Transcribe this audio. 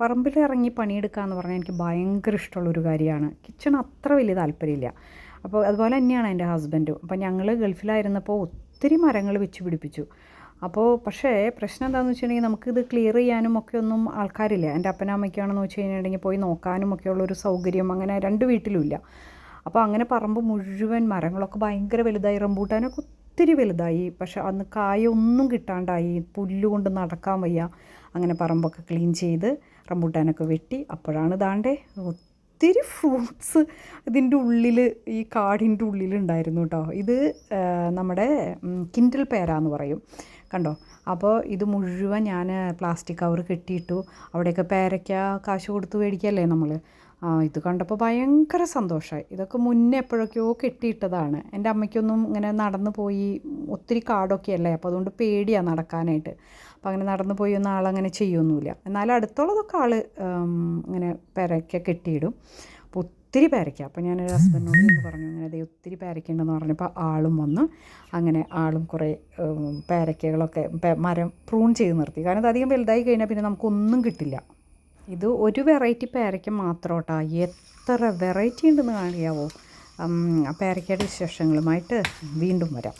പറമ്പിലിറങ്ങി പണിയെടുക്കുക എന്ന് പറഞ്ഞാൽ എനിക്ക് ഭയങ്കര ഇഷ്ടമുള്ളൊരു കാര്യമാണ്. കിച്ചൺ അത്ര വലിയ താല്പര്യമില്ല. അപ്പോൾ അതുപോലെ തന്നെയാണ് എൻ്റെ ഹസ്ബൻഡും. അപ്പോൾ ഞങ്ങൾ ഗൾഫിലായിരുന്നപ്പോൾ ഒത്തിരി മരങ്ങൾ വെച്ച് പിടിപ്പിച്ചു. അപ്പോൾ പക്ഷേ പ്രശ്നം എന്താണെന്ന് വെച്ചിട്ടുണ്ടെങ്കിൽ നമുക്കിത് ക്ലിയർ ചെയ്യാനും ഒക്കെ ഒന്നും ആൾക്കാരില്ല. എൻ്റെ അപ്പനും അമ്മയ്ക്കാണെന്ന് വെച്ച് കഴിഞ്ഞിട്ടുണ്ടെങ്കിൽ പോയി നോക്കാനും ഒക്കെ ഉള്ളൊരു സൗകര്യം അങ്ങനെ രണ്ട് വീട്ടിലുമില്ല. അപ്പോൾ അങ്ങനെ പറമ്പ് മുഴുവൻ മരങ്ങളൊക്കെ ഭയങ്കര വലുതായി, റംബൂട്ടാനൊക്കെ ഒത്തിരി വലുതായി. പക്ഷെ അന്ന് കായൊന്നും കിട്ടാണ്ടായി, പുല്ലുകൊണ്ട് നടക്കാൻ വയ്യ. അങ്ങനെ പറമ്പൊക്കെ ക്ലീൻ ചെയ്ത് റംബൂട്ടാനൊക്കെ വെട്ടി. അപ്പോഴാണ് ദാണ്ടേ ഒത്തിരി ഫ്രൂട്ട്സ് ഇതിൻ്റെ ഉള്ളിൽ, ഈ കാടിൻ്റെ ഉള്ളിലുണ്ടായിരുന്നു കേട്ടോ. ഇത് നമ്മുടെ കിൻഡിൽ പേരാന്ന് പറയും, കണ്ടോ. അപ്പോൾ ഇത് മുഴുവൻ ഞാൻ പ്ലാസ്റ്റിക് കവർ കെട്ടിയിട്ടു. അവിടെയൊക്കെ പേരയ്ക്ക കാശ് കൊടുത്ത് മേടിക്കല്ലേ നമ്മൾ. ഇത് കണ്ടപ്പോൾ ഭയങ്കര സന്തോഷമായി. ഇതൊക്കെ മുന്നേ എപ്പോഴൊക്കെയോ കെട്ടിയിട്ടതാണ്. എൻ്റെ അമ്മയ്ക്കൊന്നും ഇങ്ങനെ നടന്നു പോയി, ഒത്തിരി കാടൊക്കെ അല്ലേ, അപ്പോൾ അതുകൊണ്ട് പേടിയാണ് നടക്കാനായിട്ട്. അപ്പോൾ അങ്ങനെ നടന്നു പോയി ഒന്നും ആളങ്ങനെ ചെയ്യൊന്നുമില്ല. എന്നാലും അടുത്തുള്ളതൊക്കെ ആൾ ഇങ്ങനെ പേരയ്ക്ക കെട്ടിയിടും. അപ്പോൾ ഒത്തിരി പേരയ്ക്ക. അപ്പോൾ ഞാൻ ഹസ്ബൻഡിനോട് എന്ന് പറഞ്ഞു, അങ്ങനെ അതേ ഒത്തിരി പേരയ്ക്കുണ്ടെന്ന് പറഞ്ഞപ്പോൾ ആളും വന്ന്. അങ്ങനെ ആളും കുറേ പേരയ്ക്കകളൊക്കെ മരം പ്രൂൺ ചെയ്ത് നിർത്തി. കാരണം അത് അധികം വലുതായി കഴിഞ്ഞാൽ പിന്നെ നമുക്കൊന്നും കിട്ടില്ല. ഇത് ഒരു വെറൈറ്റി പേരയ്ക്ക മാത്രം കേട്ടോ, എത്ര വെറൈറ്റി ഉണ്ടെന്ന് കാണിയാവോ. പേരയ്ക്കയുടെ വിശേഷങ്ങളുമായിട്ട് വീണ്ടും വരാം.